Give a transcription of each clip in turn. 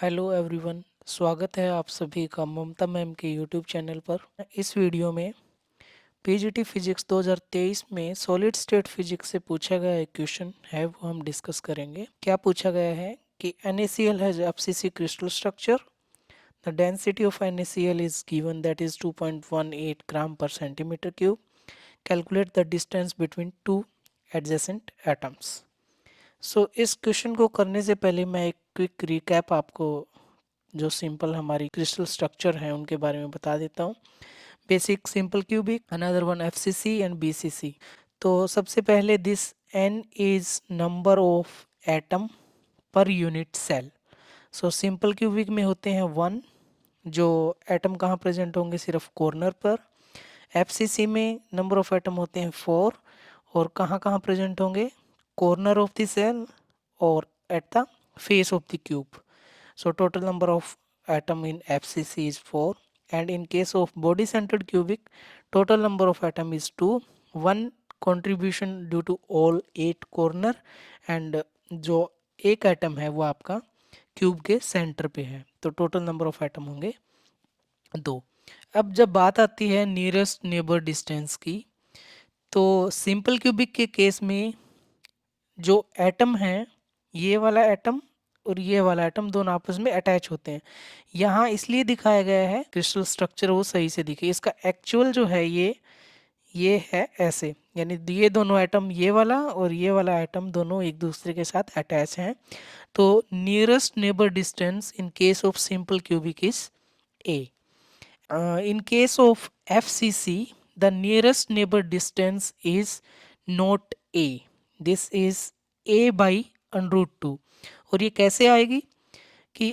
Hello everyone, स्वागत है आप सभी का ममता मैम के यूट्यूब चैनल पर। इस वीडियो में पीजीटी फिजिक्स 2023 में सॉलिड स्टेट फिजिक्स से पूछा गया एक क्वेश्चन है, वो हम डिस्कस करेंगे। क्या पूछा गया है कि NaCl has FCC crystal structure, the density of NaCl is given that is 2.18 gram per centimetre cube, calculate the distance between two adjacent atoms. इस क्वेश्चन को करने से पहले मैं एक क्विक रिकैप आपको जो सिंपल हमारी क्रिस्टल स्ट्रक्चर है उनके बारे में बता देता हूँ। Basic simple cubic, another one FCC and BCC। तो सबसे पहले this N is number of atom per unit cell. Simple cubic में होते हैं 1, जो एटम कहाँ प्रेजेंट होंगे, सिर्फ कॉर्नर पर। FCC में नंबर ऑफ एटम होते हैं 4, और कहाँ कहाँ प्रेजेंट होंगे, कॉर्नर ऑफ द सेल और at the face of the cube. So total number of atom in FCC is 4, and in case of body centered cubic total number of atom is 2, one contribution due to all 8 corner, and जो एक atom है वो आपका cube के centre पे है, तो total number of atom होंगे 2। अब जब बात आती है नियरेस्ट नेबर डिस्टेंस की, तो सिंपल क्यूबिक के केस में जो एटम है, ये वाला एटम और ये वाला एटम दोनों आपस में अटैच होते हैं। यहाँ इसलिए दिखाया गया है क्रिस्टल स्ट्रक्चर वो सही से दिखे। इसका एक्चुअल जो है ये है ऐसे, यानी ये दोनों एटम, ये वाला और ये वाला एटम दोनों एक दूसरे के साथ अटैच हैं। तो nearest neighbour distance in case of simple cubic is a. In case of FCC the nearest neighbour distance is not a, this is a/√2। और ये कैसे आएगी कि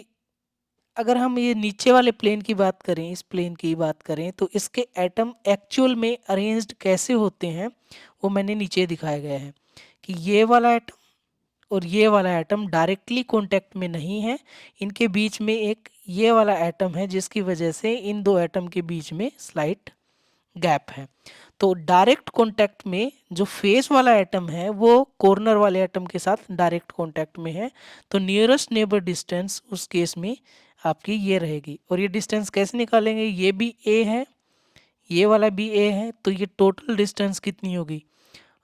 अगर हम ये नीचे वाले प्लेन की बात करें, इस प्लेन की बात करें, तो इसके एटम एक्चुअल में अरेंज्ड कैसे होते हैं वो मैंने नीचे दिखाया गया है कि ये वाला एटम और ये वाला एटम डायरेक्टली कांटेक्ट में नहीं है, इनके बीच में एक ये वाला एटम है, जिसकी वजह से इन दो एटम के बीच में स्लाइट गैप है। तो डायरेक्ट कांटेक्ट में जो फेस वाला एटम है वो कॉर्नर वाले एटम के साथ डायरेक्ट कांटेक्ट में है, तो नियरेस्ट नेबर डिस्टेंस उस केस में आपकी ये रहेगी। और ये डिस्टेंस कैसे निकालेंगे, ये भी a है, ये वाला भी a है, तो ये टोटल डिस्टेंस कितनी होगी,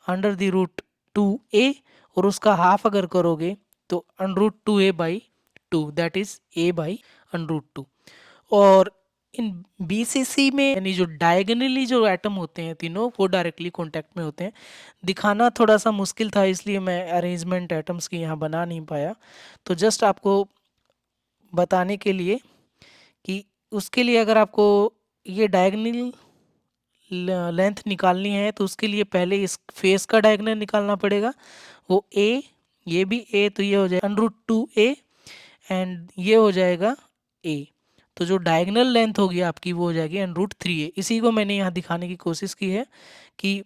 √2a, और उसका हाफ अगर करोगे तो √2a/2, दैट इज a/√2। और इन BCC में यानी जो डायगोनली जो एटम होते हैं तीनों, वो डायरेक्टली कांटेक्ट में होते हैं। दिखाना थोड़ा सा मुश्किल था, इसलिए मैं अरेंजमेंट एटम्स की यहाँ बना नहीं पाया। तो जस्ट आपको बताने के लिए कि उसके लिए अगर आपको ये डायगोनल लेंथ निकालनी है, तो उसके लिए पहले इस फेस का डायगोनल निकालना पड़ेगा, वो a, ये भी a, तो ये हो जाएगा √2a, एंड ये हो जाएगा a। तो जो डायगोनल लेंथ होगी आपकी वो हो जाएगी √3a। इसी को मैंने यहाँ दिखाने की कोशिश की है कि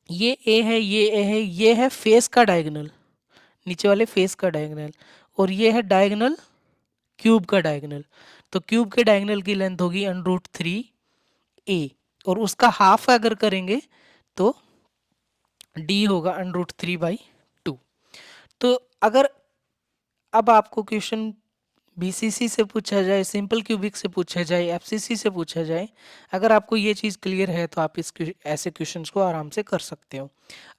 ये a है, ये a है, ये है फेस का डायगोनल, नीचे वाले फेस का डायगोनल, और ये है डायगोनल क्यूब का डायगोनल। तो क्यूब के डायगोनल की लेंथ होगी √3a, और उसका हाफ अगर करेंगे तो d होगा √3/2। तो अगर अब आपको क्वेश्चन BCC से पूछा जाए, सिंपल क्यूबिक से पूछा जाए, FCC से पूछा जाए, अगर आपको ये चीज़ क्लियर है तो आप ऐसे क्वेश्चंस को आराम से कर सकते हो।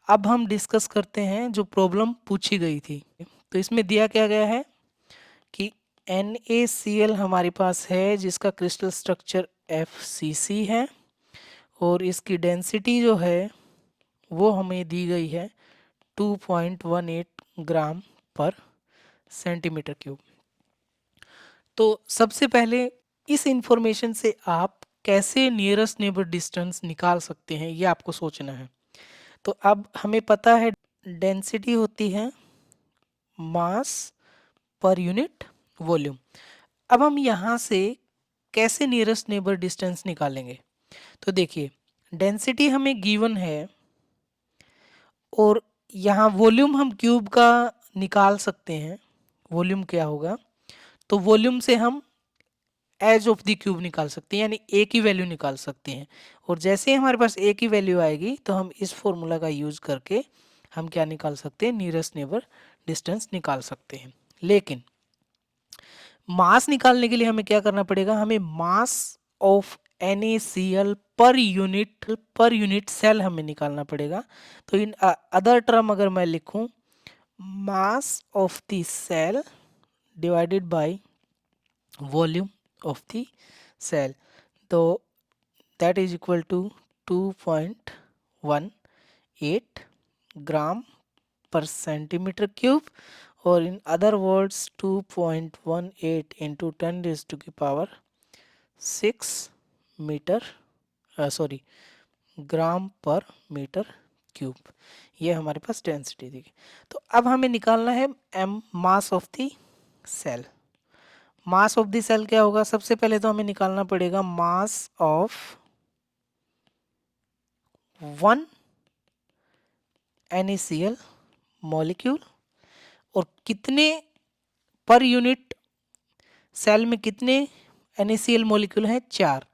अब हम डिस्कस करते हैं जो प्रॉब्लम पूछी गई थी। तो इसमें दिया क्या गया है कि NaCl हमारे पास है, जिसका क्रिस्टल स्ट्रक्चर FCC है, और इसकी डेंसिटी जो है वो हमें दी गई है 2.18 ग्राम पर सेंटीमीटर क्यूब। तो सबसे पहले इस इंफॉर्मेशन से आप कैसे नियरेस्ट नेबर डिस्टेंस निकाल सकते हैं, ये आपको सोचना है। तो अब हमें पता है डेंसिटी होती है मास पर यूनिट वॉल्यूम। अब हम यहाँ से कैसे नियरेस्ट नेबर डिस्टेंस निकालेंगे, तो देखिए डेंसिटी हमें गिवन है, और यहाँ वॉल्यूम हम क्यूब का निकाल सकते हैं। वॉल्यूम क्या होगा, तो वॉल्यूम से हम एज ऑफ द क्यूब निकाल सकते हैं, यानी ए की वैल्यू निकाल सकते हैं। और जैसे ही हमारे पास ए की वैल्यू आएगी तो हम इस फॉर्मूला का यूज करके हम क्या निकाल सकते हैं, नियरेस्ट नेबर डिस्टेंस निकाल सकते हैं। लेकिन मास निकालने के लिए हमें क्या करना पड़ेगा, हमें mass of NaCl per unit cell हमें निकालना पड़ेगा। तो इन अदर टर्म अगर मैं लिखूं, mass of the cell divided by volume of the cell, तो that is equal to 2.18 gram per centimetre cube, और in other words 2.18 into 10⁻6 metre, sorry gram per metre cube. ये हमारे पास density थी। तो अब हमें निकालना है M, mass of the cell. Mass of the cell क्या होगा, सबसे पहले तो हमें निकालना पड़ेगा मास ऑफ 1 NaCl मॉलिक्यूल, और कितने पर यूनिट सेल में कितने NaCl मॉलिक्यूल हैं, 4।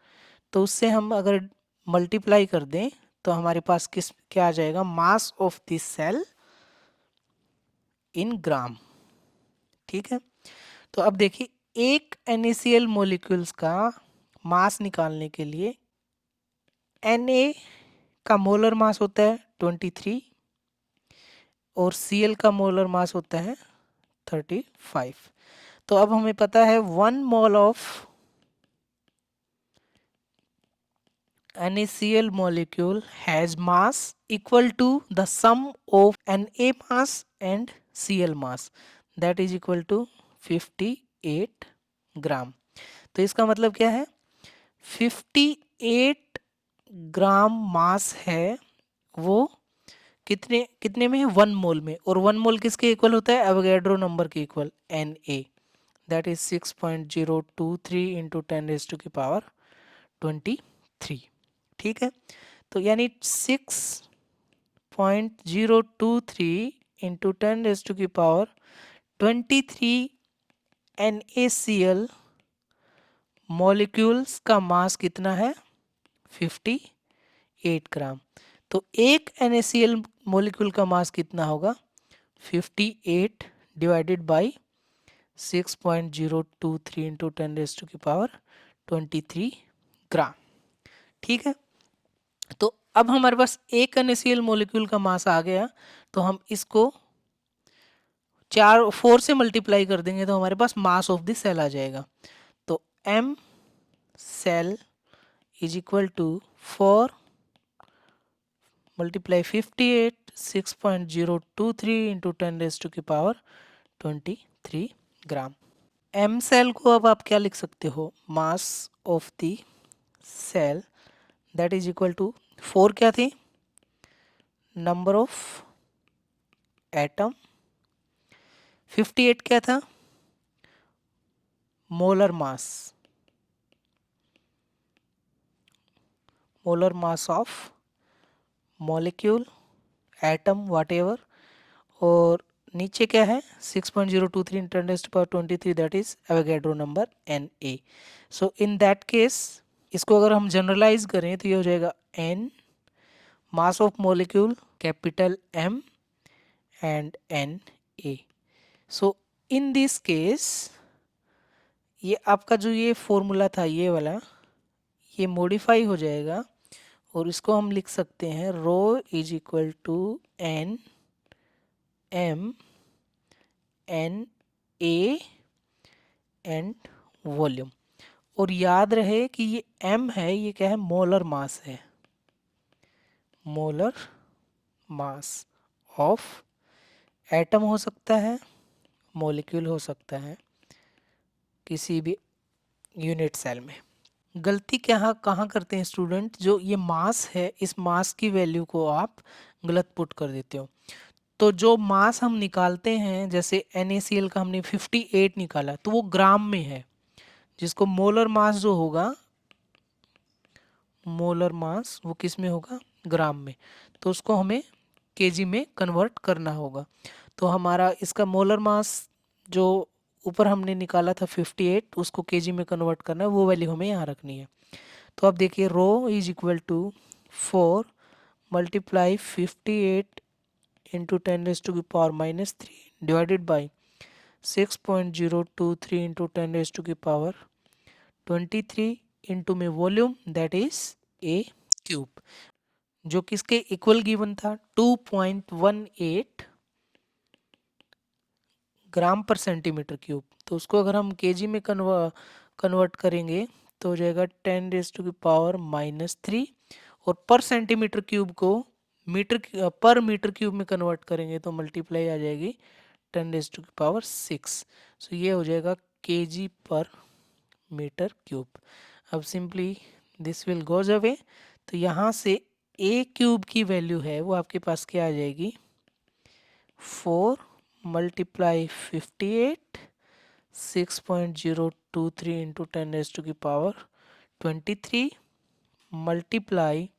तो उससे हम अगर मल्टीप्लाई कर दें तो हमारे पास क्या आ जाएगा, मास ऑफ दिस सेल इन ग्राम। ठीक है, तो अब देखिए एक NaCl मॉलिक्यूल्स का मास निकालने के लिए Na का मोलर मास होता है 23 और Cl का मोलर मास होता है 35। तो अब हमें पता है 1 mole of NaCl molecule has mass equal to the sum of Na mass and Cl mass, that is equal to 58 ग्राम। तो इसका मतलब क्या है, 58 ग्राम मास है वो कितने कितने में है, 1 मोल में, और 1 मोल किसके इक्वल होता है, एवोगैड्रो नंबर के equal Na, that is 6.023 into 10⁻23। ठीक है, तो यानी 6.023 इंटू 10⁻23 NaCl मॉलिक्यूल्स का मास कितना है, 58 ग्राम। तो एक NaCl मॉलिक्यूल का मास कितना होगा, 58 डिवाइडेड बाई 6.023 इंटू 10⁻23 ग्राम। ठीक है, तो अब हमारे पास एक NaCl मॉलिक्यूल का मास आ गया, तो हम इसको 4 से मल्टीप्लाई कर देंगे तो हमारे पास मास ऑफ द सेल आ जाएगा। तो M cell is equal to 4 multiply 58 6.023 into 10⁻23 ग्राम। M सेल को अब आप क्या लिख सकते हो, mass of the cell that is equal to 4 क्या थी, नंबर ऑफ एटम, 58 क्या था, molar mass of molecule, atom, whatever, और नीचे क्या है 6.023 × 10⁻23 that is Avogadro number Na। So in that case इसको अगर हम जनरलाइज करें तो ये हो जाएगा N mass of molecule capital M and Na। So in this case ये आपका जो ये फॉर्मूला था ये वाला, ये मॉडिफाई हो जाएगा और इसको हम लिख सकते हैं rho is equal to N M N A and volume. और याद रहे कि ये M है, ये क्या है, मोलर मास है, मोलर मास ऑफ एटम हो सकता है, मॉलिक्यूल हो सकता है, किसी भी यूनिट सेल में। गलती क्या कहाँ करते हैं स्टूडेंट, जो ये मास है इस मास की वैल्यू को आप गलत पुट कर देते हो। तो जो मास हम निकालते हैं, जैसे NaCl का हमने 58 निकाला तो वो ग्राम में है, जिसको मोलर मास जो होगा, मोलर मास वो किस में होगा, ग्राम में, तो उसको हमें केजी में कन्वर्ट करना होगा। तो हमारा इसका मोलर मास जो ऊपर हमने निकाला था 58, उसको केजी में कन्वर्ट करना है, वो वैल्यू हमें यहाँ रखनी है। तो अब देखिए rho is equal to 4 multiply 58 into 10⁻³ divided by 6.023 into 10 raised to the power 23 into में volume that is a cube, जो किसके इक्वल गिवन था 2.18 ग्राम पर सेंटीमीटर क्यूब। तो उसको अगर हम केजी में कन्वर्ट करेंगे तो हो जाएगा 10 रेज टू की पावर -3, और पर सेंटीमीटर क्यूब को पर मीटर क्यूब में कन्वर्ट करेंगे तो मल्टीप्लाई आ जाएगी 10 रेज टू की पावर 6। सो ये हो जाएगा केजी पर मीटर क्यूब। अब simply this will goes away, तो यहाँ से ए क्यूब की वैल्यू है वो आपके पास क्या आ जाएगी 4 मल्टीप्लाई 58 6.023 इंटू 10 रेज टू की power 23 multiply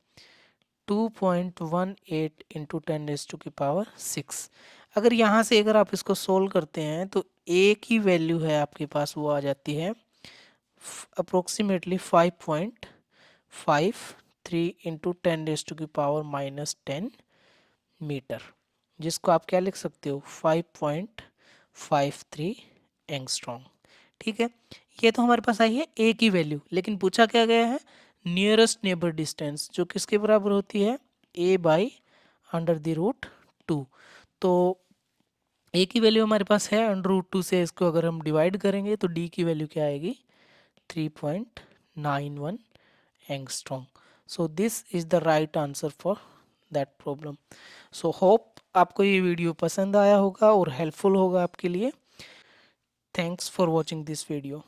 2.18 into 10 raise to की पावर 6। अगर यहाँ से अगर आप इसको सोल्व करते हैं तो ए की वैल्यू है आपके पास वो आ जाती है अप्रोक्सीमेटली 5.53 इंटू 10 रेज टू की पावर -10 मीटर, जिसको आप क्या लिख सकते हो 5.53 एंगस्ट्रॉम। ठीक है, ये तो हमारे पास आई है ए की वैल्यू, लेकिन पूछा क्या गया है नियरेस्ट नेबर डिस्टेंस, जो किसके बराबर होती है a बाई √2। तो ए की वैल्यू हमारे पास है √2 से, इसको अगर हम डिवाइड करेंगे तो डी की वैल्यू क्या आएगी 3.91 angstrom. So this is the right answer for that problem. So hope आपको ये वीडियो पसंद आया होगा और हेल्पफुल होगा आपके लिए। Thanks for watching this video.